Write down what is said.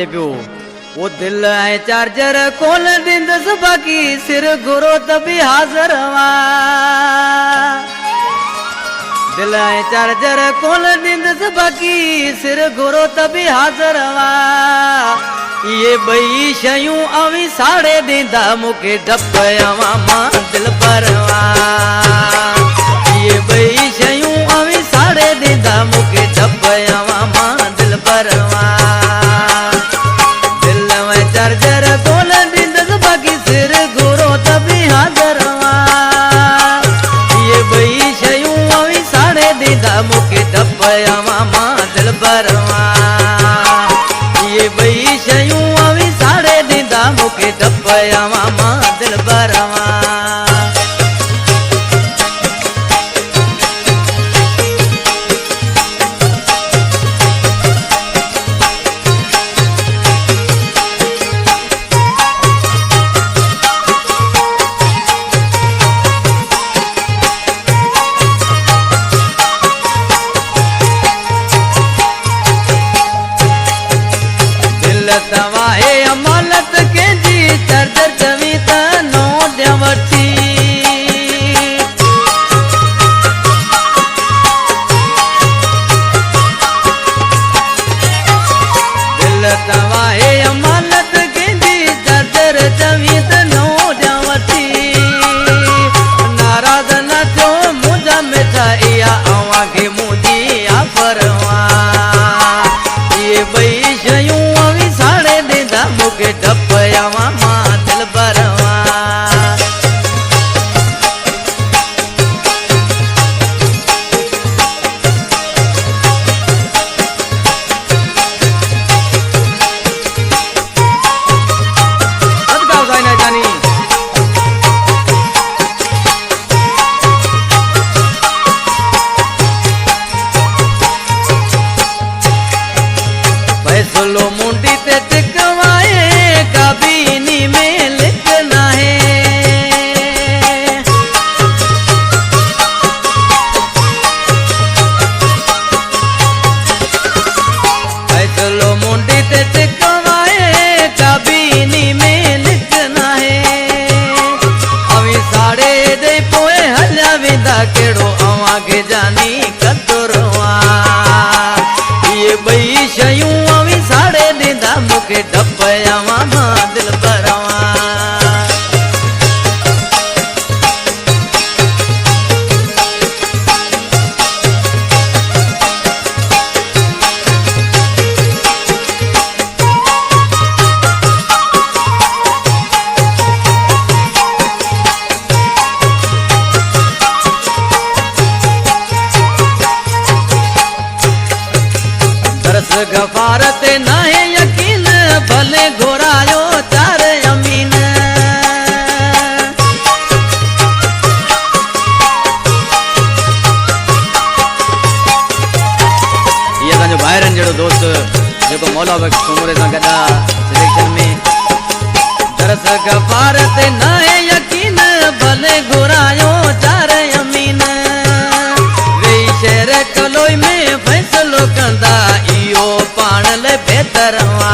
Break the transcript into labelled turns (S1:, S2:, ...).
S1: पियो वो दिल है चार्जर खोल दिंदस बाकी सिर गुरो तभी हाजर दिल है चार्जर खोल दिंदस बाकी सिर गुरो तभी हाजर ये बई शयूं अवी साड़े दींदा मुके डब्बया मामा दिल परवा ये बई शयूं अवी साड़े दींदा मुके डब्बया मामा दिल परवा चार्जर खोल दिंदस बाकी सिर गुरो तभी हाजरवा ये बई शयूं अवी साड़े दींदा मुके डब्बया मामा दिल परवा ये बई शयूं अवी साड़े दींदा मुके डब्बया मामा दिल परवा तवाए अमानत के जी चार्जर जमी नो देवती दिल तवाए अमानत के जी चार्जर जमी नो देवती नाराज न थो मुझा मिठाइया आवा के मुझी परवा ये बई शयूं मुके डब्बया मामा दिल परवा अदगाव जाना जानी फैसलो मुंडी ते टिकवाए कबीनी में लिखना है फैसलो मुंडी ते टिकवाए कबीनी में लिखना है अवी साड़े दे पोए हल्या विदा केड़ो आगे जानी कतरवा ये बई शयूं अवी साड़े दींदा मुके डब्बया मामा दिल परवा दरस गफारत नाहे यकीन भले घोरायो चार अमीन ये जो भाईरन जड़ो दोस्त जो मौला बख्श कुमरे सां गदा सिलेक्शन में दरस गफारत नाहे यकीन भले घोरायो चार अमीन वे शहर कलोई में फैसलो कंदा इयो पाण ले बेहतरवा